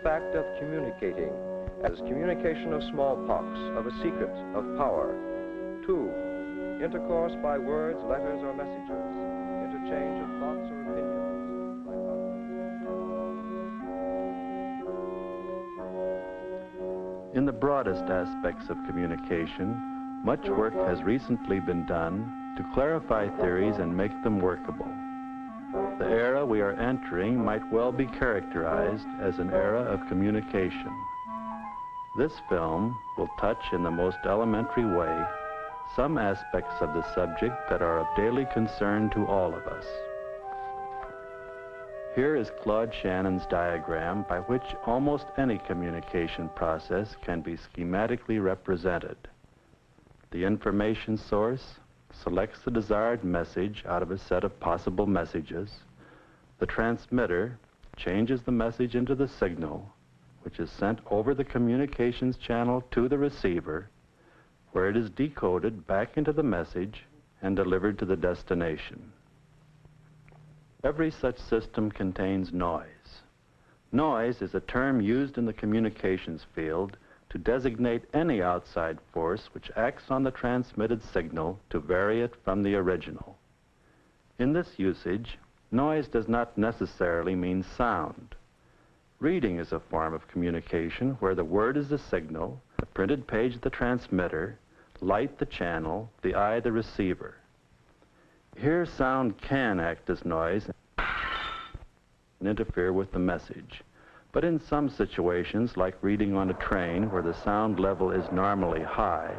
Fact of communicating as communication of smallpox, of a secret, of power. 2, intercourse by words, letters, or messages, interchange of thoughts or opinions. In the broadest aspects of communication, much work has recently been done to clarify theories and make them workable. The era we are entering might well be characterized as an era of communication. This film will touch in the most elementary way some aspects of the subject that are of daily concern to all of us. Here is Claude Shannon's diagram by which almost any communication process can be schematically represented. The information source selects the desired message out of a set of possible messages. The transmitter changes the message into the signal, which is sent over the communications channel to the receiver, where it is decoded back into the message and delivered to the destination. Every such system contains noise. Noise is a term used in the communications field to designate any outside force which acts on the transmitted signal to vary it from the original. In this usage, noise does not necessarily mean sound. Reading is a form of communication where the word is the signal, the printed page the transmitter, light the channel, the eye the receiver. Here sound can act as noise and interfere with the message. But in some situations, like reading on a train where the sound level is normally high,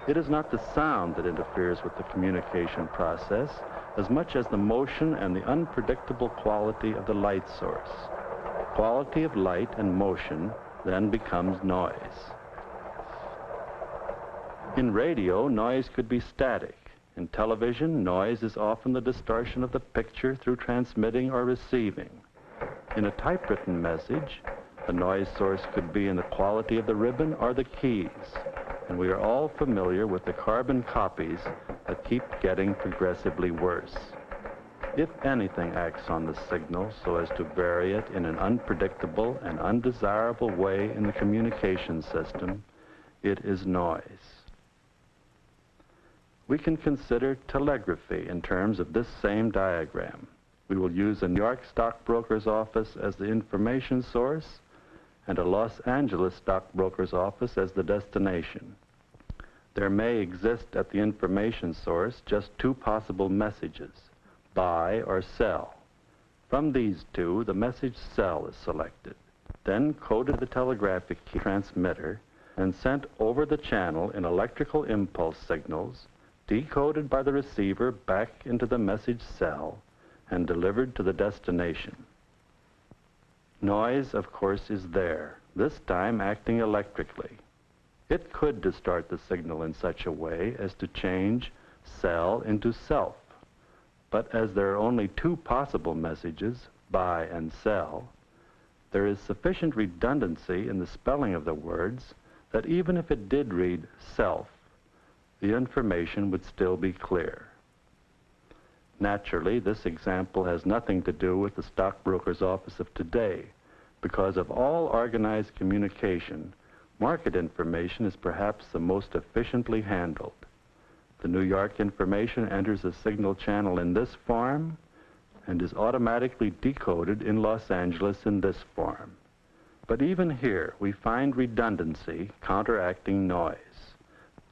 it is not the sound that interferes with the communication process as much as the motion and the unpredictable quality of the light source. Quality of light and motion then becomes noise. In radio, noise could be static. In television, noise is often the distortion of the picture through transmitting or receiving. In a typewritten message, the noise source could be in the quality of the ribbon or the keys, and we are all familiar with the carbon copies that keep getting progressively worse. If anything acts on the signal so as to vary it in an unpredictable and undesirable way in the communication system, it is noise. We can consider telegraphy in terms of this same diagram. We will use a New York stockbroker's office as the information source and a Los Angeles stockbroker's office as the destination. There may exist at the information source just two possible messages, buy or sell. From these two, the message sell is selected, then coded to the telegraphic key transmitter and sent over the channel in electrical impulse signals, decoded by the receiver back into the message sell, and delivered to the destination. Noise, of course, is there, this time acting electrically. It could distort the signal in such a way as to change sell into self. But as there are only two possible messages, buy and sell, there is sufficient redundancy in the spelling of the words that even if it did read self, the information would still be clear. Naturally, this example has nothing to do with the stockbroker's office of today. Because of all organized communication, market information is perhaps the most efficiently handled. The New York information enters a signal channel in this form and is automatically decoded in Los Angeles in this form. But even here, we find redundancy counteracting noise.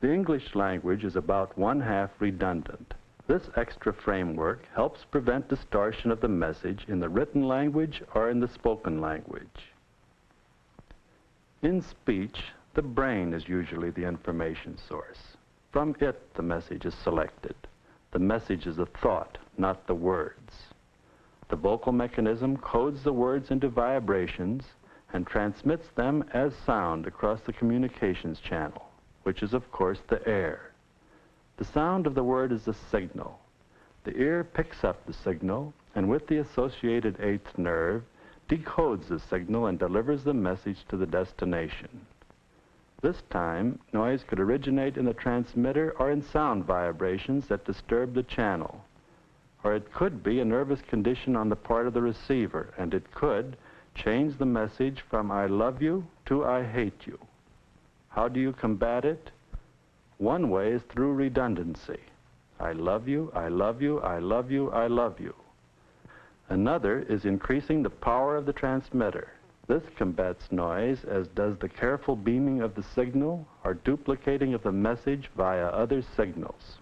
The English language is about 1/2 redundant. This extra framework helps prevent distortion of the message in the written language or in the spoken language. In speech, the brain is usually the information source. From it, the message is selected. The message is a thought, not the words. The vocal mechanism codes the words into vibrations and transmits them as sound across the communications channel, which is, of course, the air. The sound of the word is the signal. The ear picks up the signal and with the associated eighth nerve decodes the signal and delivers the message to the destination. This time, noise could originate in the transmitter or in sound vibrations that disturb the channel. Or it could be a nervous condition on the part of the receiver, and it could change the message from I love you to I hate you. How do you combat it? One way is through redundancy. I love you, I love you, I love you, I love you. Another is increasing the power of the transmitter. This combats noise, as does the careful beaming of the signal or duplicating of the message via other signals.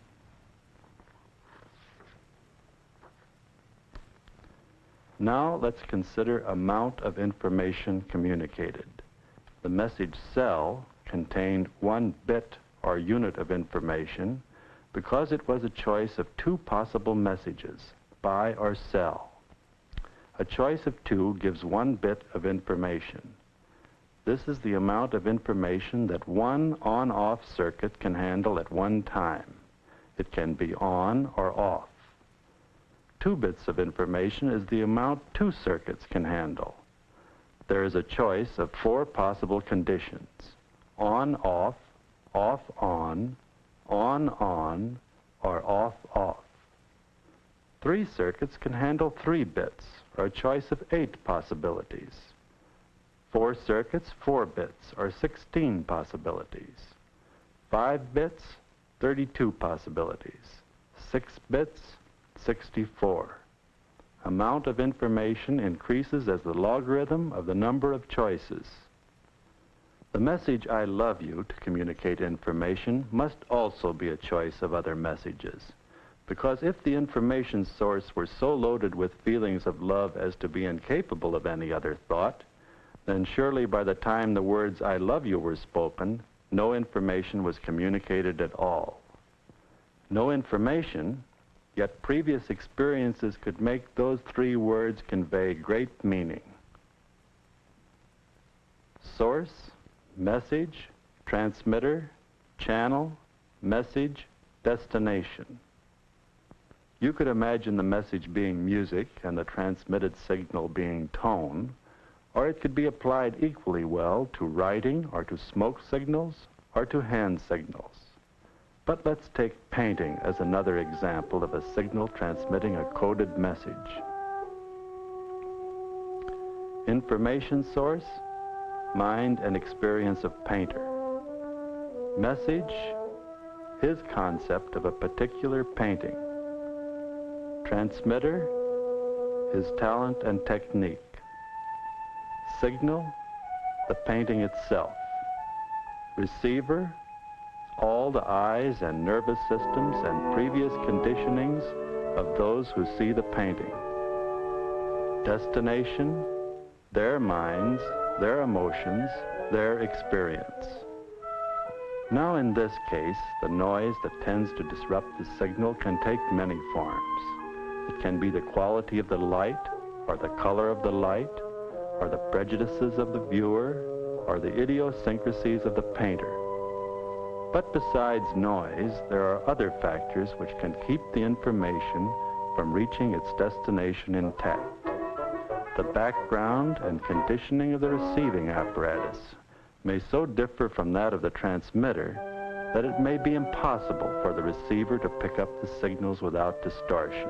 Now let's consider amount of information communicated. The message cell contained 1 bit or unit of information because it was a choice of 2 possible messages, buy or sell. A choice of 2 gives 1 bit of information. This is the amount of information that one on-off circuit can handle at one time. It can be on or off. 2 bits of information is the amount 2 circuits can handle. There is a choice of 4 possible conditions: on-off, off-on, on-on, or off-off. 3 circuits can handle 3 bits, or a choice of 8 possibilities. 4 circuits, 4 bits, or 16 possibilities. 5 bits, 32 possibilities. 6 bits, 64. Amount of information increases as the logarithm of the number of choices. The message I love you to communicate information must also be a choice of other messages, because if the information source were so loaded with feelings of love as to be incapable of any other thought, then surely by the time the words I love you were spoken, no information was communicated at all. No information, yet previous experiences could make those 3 words convey great meaning. Source, message, transmitter, channel, message, destination. You could imagine the message being music and the transmitted signal being tone, or it could be applied equally well to writing or to smoke signals or to hand signals. But let's take painting as another example of a signal transmitting a coded message. Information source, mind and experience of painter. Message, his concept of a particular painting. Transmitter, his talent and technique. Signal, the painting itself. Receiver, all the eyes and nervous systems and previous conditionings of those who see the painting. Destination, their minds, their emotions, their experience. Now in this case, the noise that tends to disrupt the signal can take many forms. It can be the quality of the light, or the color of the light, or the prejudices of the viewer, or the idiosyncrasies of the painter. But besides noise, there are other factors which can keep the information from reaching its destination intact. The background and conditioning of the receiving apparatus may so differ from that of the transmitter that it may be impossible for the receiver to pick up the signals without distortion.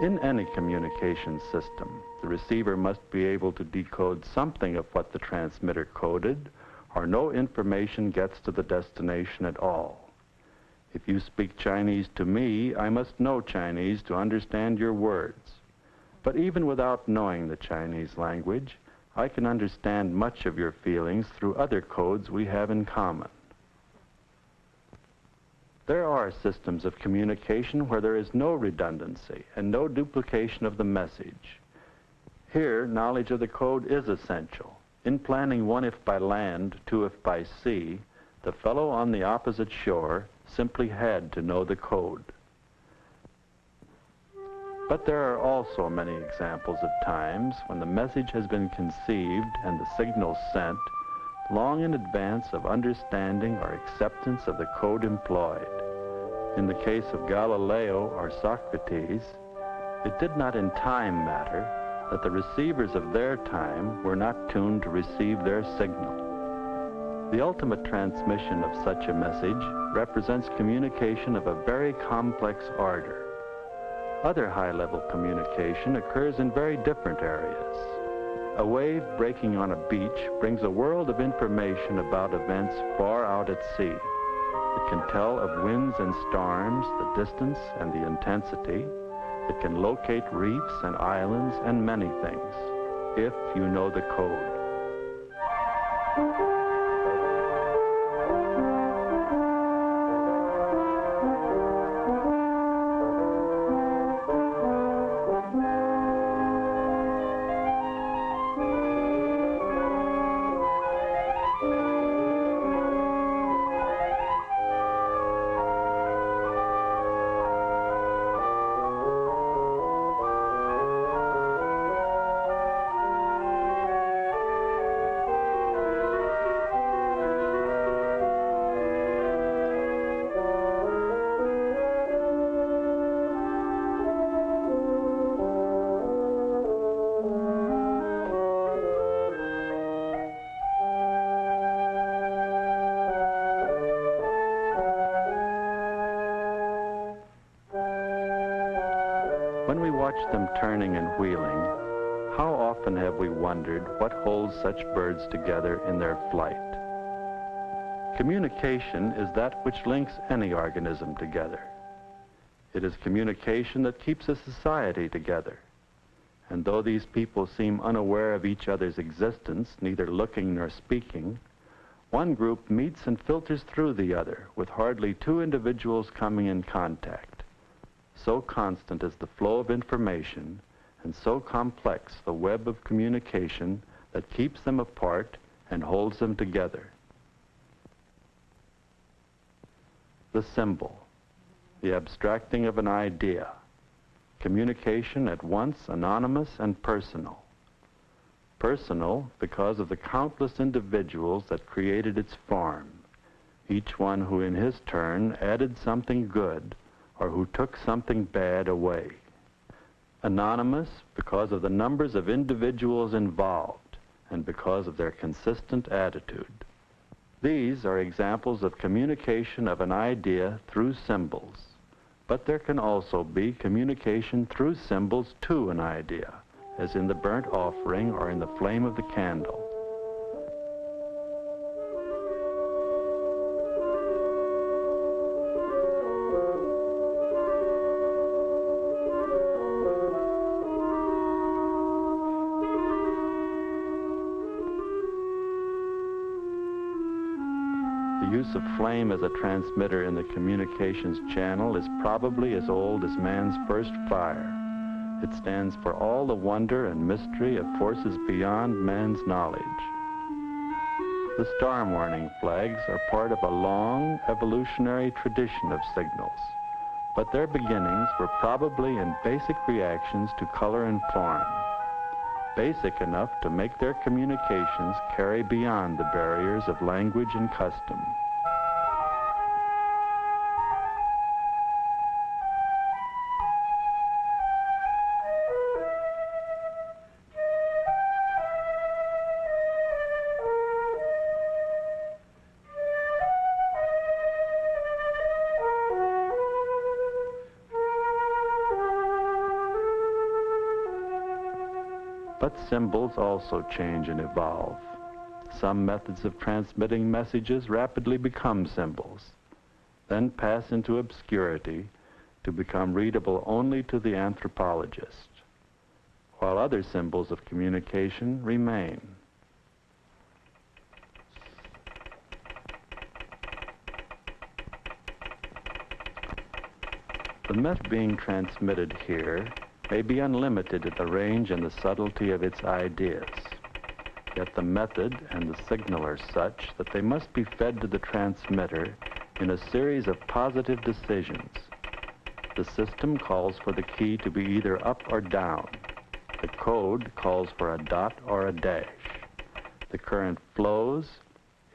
In any communication system, the receiver must be able to decode something of what the transmitter coded, or no information gets to the destination at all. If you speak Chinese to me, I must know Chinese to understand your words. But even without knowing the Chinese language, I can understand much of your feelings through other codes we have in common. There are systems of communication where there is no redundancy and no duplication of the message. Here, knowledge of the code is essential. In planning 1 if by land, 2 if by sea, the fellow on the opposite shore simply had to know the code. But there are also many examples of times when the message has been conceived and the signal sent long in advance of understanding or acceptance of the code employed. In the case of Galileo or Socrates, it did not in time matter that the receivers of their time were not tuned to receive their signal. The ultimate transmission of such a message represents communication of a very complex order. Other high-level communication occurs in very different areas. A wave breaking on a beach brings a world of information about events far out at sea. It can tell of winds and storms, the distance and the intensity. It can locate reefs and islands and many things, if you know the code. When we watch them turning and wheeling, how often have we wondered what holds such birds together in their flight? Communication is that which links any organism together. It is communication that keeps a society together. And though these people seem unaware of each other's existence, neither looking nor speaking, one group meets and filters through the other, with hardly two individuals coming in contact. So constant is the flow of information, and so complex the web of communication that keeps them apart and holds them together. The symbol, the abstracting of an idea, communication at once anonymous and personal. Personal because of the countless individuals that created its form, each one who in his turn added something good or who took something bad away. Anonymous because of the numbers of individuals involved and because of their consistent attitude. These are examples of communication of an idea through symbols, but there can also be communication through symbols to an idea, as in the burnt offering or in the flame of the candle. The use of flame as a transmitter in the communications channel is probably as old as man's first fire. It stands for all the wonder and mystery of forces beyond man's knowledge. The star warning flags are part of a long evolutionary tradition of signals, but their beginnings were probably in basic reactions to color and form, basic enough to make their communications carry beyond the barriers of language and custom. But symbols also change and evolve. Some methods of transmitting messages rapidly become symbols, then pass into obscurity to become readable only to the anthropologist, while other symbols of communication remain. The message being transmitted here may be unlimited in the range and the subtlety of its ideas. Yet the method and the signal are such that they must be fed to the transmitter in a series of positive decisions. The system calls for the key to be either up or down. The code calls for a dot or a dash. The current flows,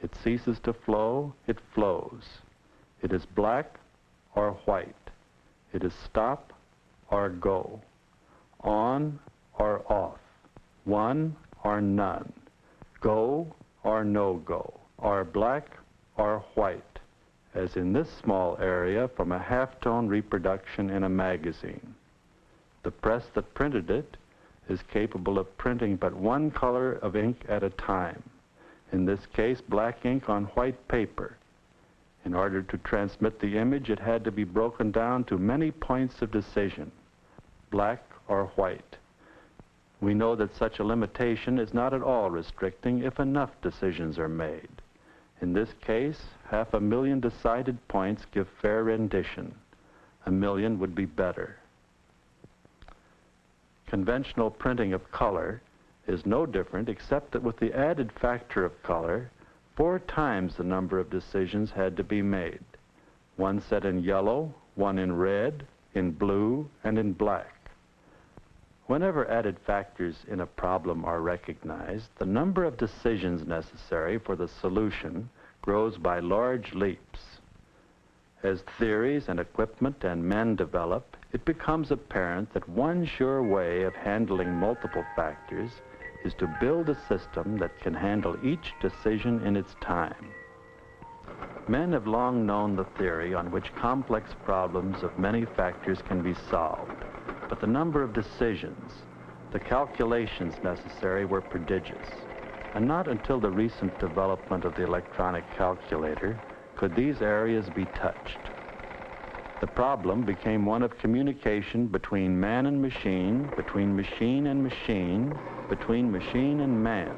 it ceases to flow, it flows. It is black or white. It is stop or go. On or off, one or none, go or no go, are black or white, as in this small area from a halftone reproduction in a magazine. The press that printed it is capable of printing but one color of ink at a time, in this case black ink on white paper. In order to transmit the image, it had to be broken down to many points of decision, black or white. We know that such a limitation is not at all restricting if enough decisions are made. In this case, 500,000 decided points give fair rendition. 1,000,000 would be better. Conventional printing of color is no different except that with the added factor of color, 4 times the number of decisions had to be made. One set in yellow, one in red, in blue, and in black. Whenever added factors in a problem are recognized, the number of decisions necessary for the solution grows by large leaps. As theories and equipment and men develop, it becomes apparent that one sure way of handling multiple factors is to build a system that can handle each decision in its time. Men have long known the theory on which complex problems of many factors can be solved, but the number of decisions, the calculations necessary were prodigious, and not until the recent development of the electronic calculator could these areas be touched. The problem became one of communication between man and machine, between machine and machine, between machine and man.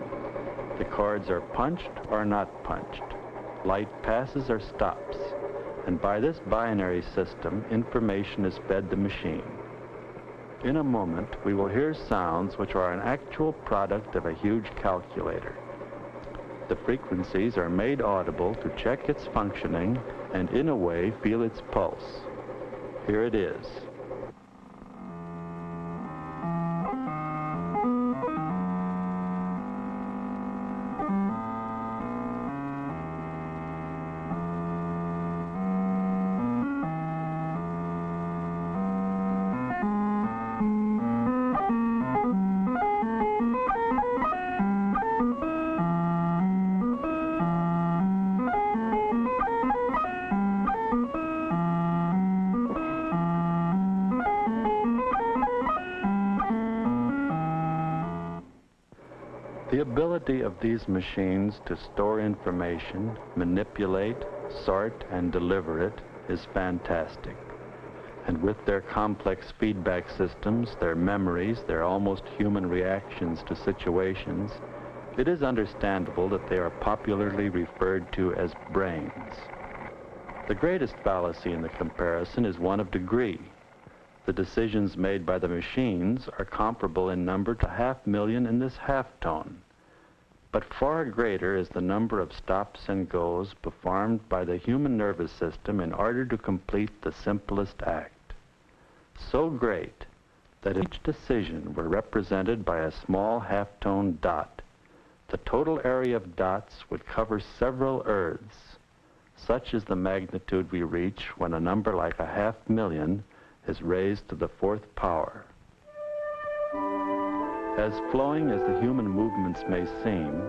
The chords are punched or not punched. Light passes or stops. And by this binary system, information is fed the machine. In a moment, we will hear sounds which are an actual product of a huge calculator. The frequencies are made audible to check its functioning and, in a way, feel its pulse. Here it is. The ability of these machines to store information, manipulate, sort, and deliver it is fantastic. And with their complex feedback systems, their memories, their almost human reactions to situations, it is understandable that they are popularly referred to as brains. The greatest fallacy in the comparison is one of degree. The decisions made by the machines are comparable in number to 500,000 in this halftone. But far greater is the number of stops and goes performed by the human nervous system in order to complete the simplest act. So great that if each decision were represented by a small halftone dot, the total area of dots would cover several earths. Such is the magnitude we reach when a number like 500,000 is raised to the 4th power. As flowing as the human movements may seem,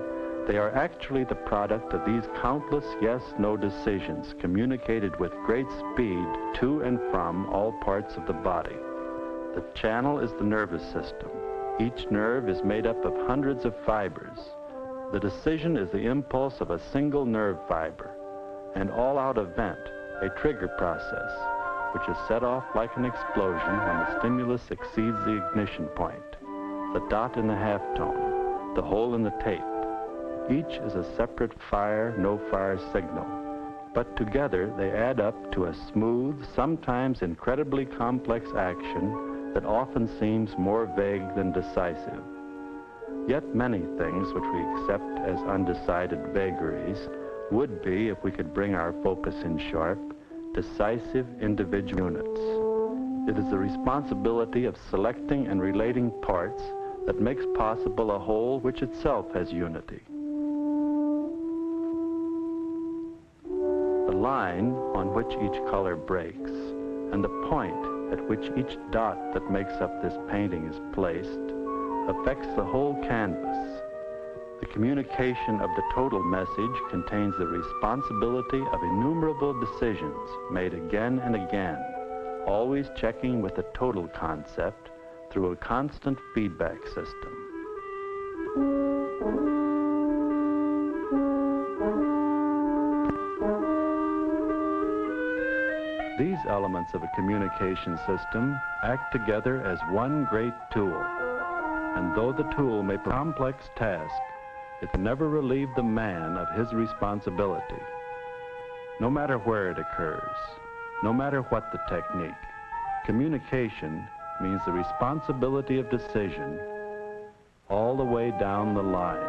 they are actually the product of these countless yes-no decisions communicated with great speed to and from all parts of the body. The channel is the nervous system. Each nerve is made up of hundreds of fibers. The decision is the impulse of a single nerve fiber, an all-out event, a trigger process, which is set off like an explosion when the stimulus exceeds the ignition point. The dot in the halftone, the hole in the tape. Each is a separate fire, no-fire signal, but together they add up to a smooth, sometimes incredibly complex action that often seems more vague than decisive. Yet many things which we accept as undecided vagaries would be, if we could bring our focus in sharp, decisive individual units. It is the responsibility of selecting and relating parts that makes possible a whole which itself has unity. The line on which each color breaks, and the point at which each dot that makes up this painting is placed, affects the whole canvas. The communication of the total message contains the responsibility of innumerable decisions made again and again, always checking with the total concept through a constant feedback system. These elements of a communication system act together as one great tool, and though the tool may perform a complex task, it never relieve the man of his responsibility. No matter where it occurs, no matter what the technique, communication means the responsibility of decision all the way down the line.